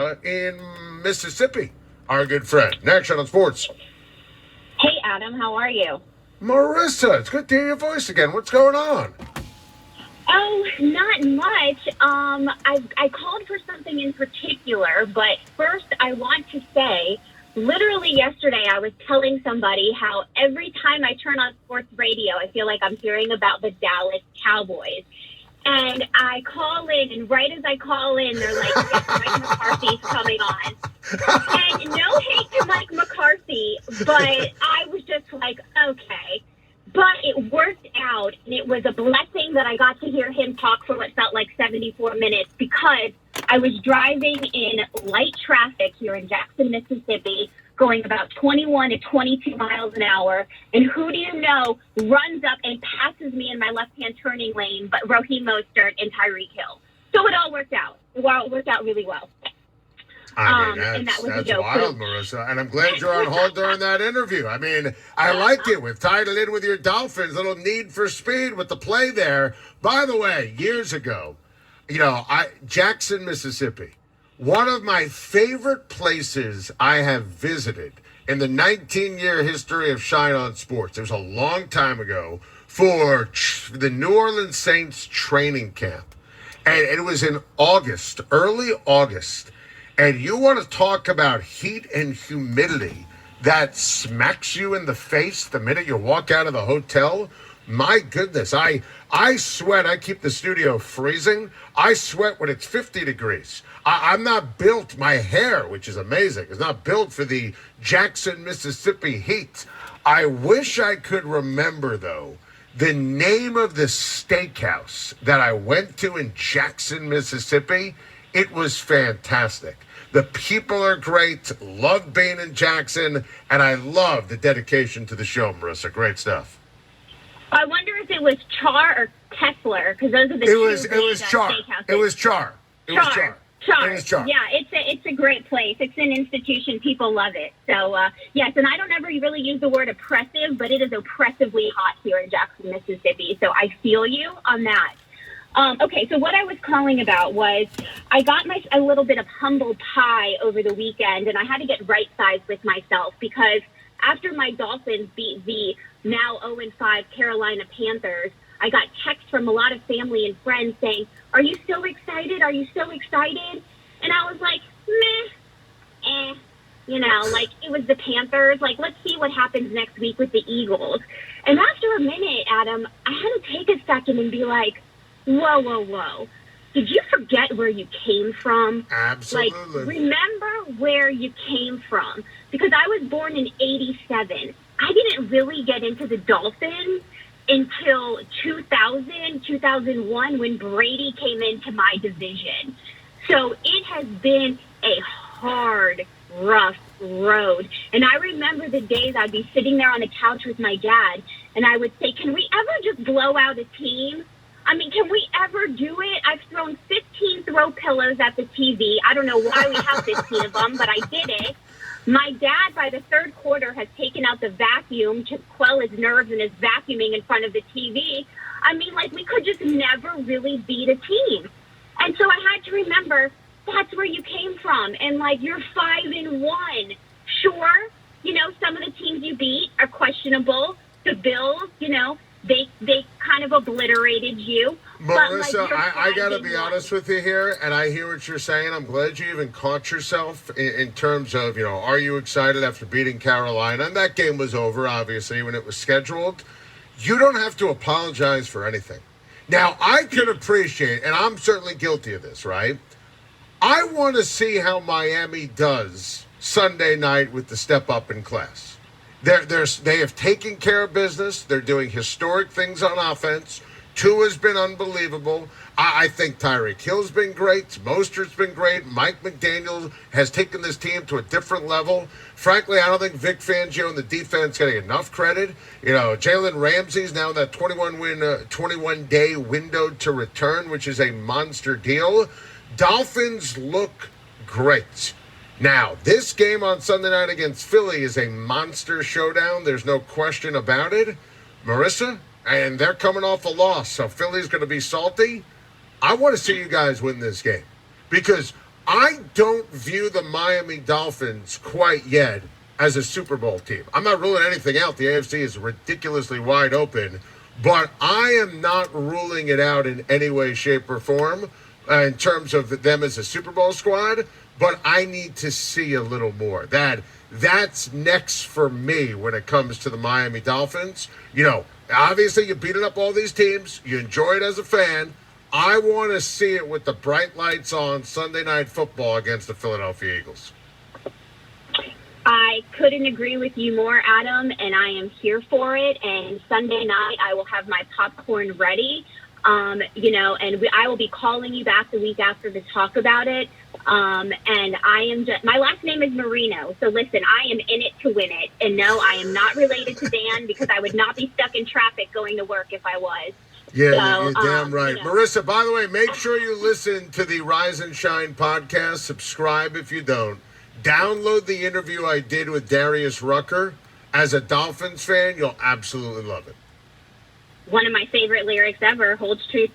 Marissa in Mississippi, our good friend. Next on Sports. Hey, Adam, how are you? Marissa, it's good to hear your voice again. What's going on? Oh, not much. I called for something in particular, but first I want to say, literally yesterday I was telling somebody how every time I turn on sports radio, I feel like I'm hearing about the Dallas Cowboys. And I call in, and right as I call in, they're like, yes, Mike McCarthy's coming on. And no hate to Mike McCarthy, but I was just like, okay. But it worked out, and it was a blessing that I got to hear him talk for what felt like 74 minutes because I was driving in light traffic here in Jackson, Mississippi, going about 21 to 22 miles an hour. And who do you know runs up and passes me in my left-hand turning lane, but Raheem Mostert and Tyreek Hill. So it all worked out. It worked out really well. I mean, and that was a that's joke. wild, Marissa. And I'm glad you're on hold during that interview. I mean, I like it. We've tied it in with your Dolphins. Little need for speed with the play there. By the way, years ago, Jackson, Mississippi, one of my favorite places I have visited in the 19-year history of Schein on Sports. It was a long time ago for the New Orleans Saints training camp. And it was in August, early August. And you want to talk about heat and humidity that smacks you in the face the minute you walk out of the hotel? My goodness, I sweat. I keep the studio freezing. I sweat when it's 50 degrees. I'm not built, my hair, which is amazing, is not built for the Jackson, Mississippi heat. I wish I could remember, though, the name of the steakhouse that I went to in Jackson, Mississippi. It was fantastic. The people are great. Love being in Jackson, and I love the dedication to the show, Marissa. Great stuff. I wonder if it was Char or Kessler, because those are the two Char. steakhouses. It was Char. It was Char. Char. It was Char. Yeah, it's a great place. It's an institution. People love it. So, yes, and I don't ever really use the word oppressive, but it is oppressively hot here in Jackson, Mississippi. So I feel you on that. Okay, so what I was calling about was I got a little bit of humble pie over the weekend, and I had to get right-sized with myself because after my Dolphins beat the now 0-5 Carolina Panthers, I got texts from a lot of family and friends saying, are you so excited? Are you so excited? And I was like, meh, like it was the Panthers. Like, let's see what happens next week with the Eagles. And after a minute, Adam, I had to take a second and be like, whoa. Did you forget where you came from? Absolutely. Like, remember where you came from. Because I was born in 87. I didn't really get into the Dolphins until 2001, when Brady came into my division. So it has been a hard, rough road. And I remember the days I'd be sitting there on the couch with my dad, and I would say, can we ever just blow out a team? I mean, can we ever do it? I've thrown 15 throw pillows at the TV. I don't know why we have 15 of them, but I did it. My dad, by the third quarter, has taken out the vacuum to quell his nerves and is vacuuming in front of the TV. I mean, like, we could just never really beat a team. And so I had to remember that's where you came from. And, like, you're 5-1. Sure, some of the teams you beat are questionable. The Bills, they kind of obliterated you. Marissa, I got to be honest with you here, and I hear what you're saying. I'm glad you even caught yourself in terms of, are you excited after beating Carolina? And that game was over, obviously, when it was scheduled. You don't have to apologize for anything. Now, I can appreciate, and I'm certainly guilty of this, right? I want to see how Miami does Sunday night with the step up in class. They have taken care of business. They're doing historic things on offense. Tua's been unbelievable. I think Tyreek Hill's been great. Mostert's been great. Mike McDaniel has taken this team to a different level. Frankly, I don't think Vic Fangio and the defense getting enough credit. Jalen Ramsey's now in that 21-day window to return, which is a monster deal. Dolphins look great. Now, this game on Sunday night against Philly is a monster showdown. There's no question about it. Marissa, and they're coming off a loss, so Philly's going to be salty. I want to see you guys win this game because I don't view the Miami Dolphins quite yet as a Super Bowl team. I'm not ruling anything out. The AFC is ridiculously wide open, but I am not ruling it out in any way, shape, or form in terms of them as a Super Bowl squad. But I need to see a little more. That's next for me when it comes to the Miami Dolphins. Obviously you beating up all these teams. You enjoy it as a fan. I want to see it with the bright lights on Sunday Night Football against the Philadelphia Eagles. I couldn't agree with you more, Adam, and I am here for it. And Sunday night, I will have my popcorn ready, and I will be calling you back the week after to talk about it. And my last name is Marino. So listen, I am in it to win it. And no, I am not related to Dan because I would not be stuck in traffic going to work if I was. Yeah, so, you're damn right. Marissa, by the way, make sure you listen to the Rise and Shine podcast. Subscribe if you don't. Download the interview I did with Darius Rucker. As a Dolphins fan, you'll absolutely love it. One of my favorite lyrics ever, holds true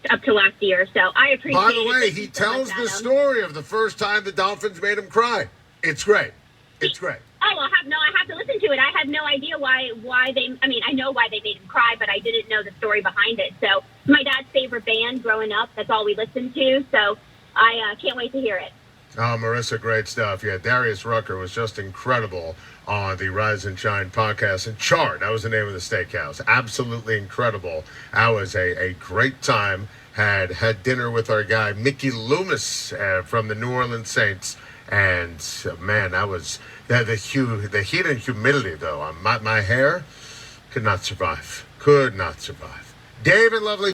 up to last year. So I appreciate it. By the way, he tells the story of the first time the Dolphins made him cry. It's great. It's great. Oh, I have to listen to it. I had no idea why I know why they made him cry, but I didn't know the story behind it. So my dad's favorite band growing up, that's all we listened to. So I can't wait to hear it. Oh, Marissa, great stuff. Yeah, Darius Rucker was just incredible on the Rise and Shine podcast. And Chart, that was the name of the steakhouse. Absolutely incredible. That was a great time. Had dinner with our guy, Mickey Loomis from the New Orleans Saints. And, man, that was the heat and humidity, though. My hair could not survive. Could not survive. Dave and lovely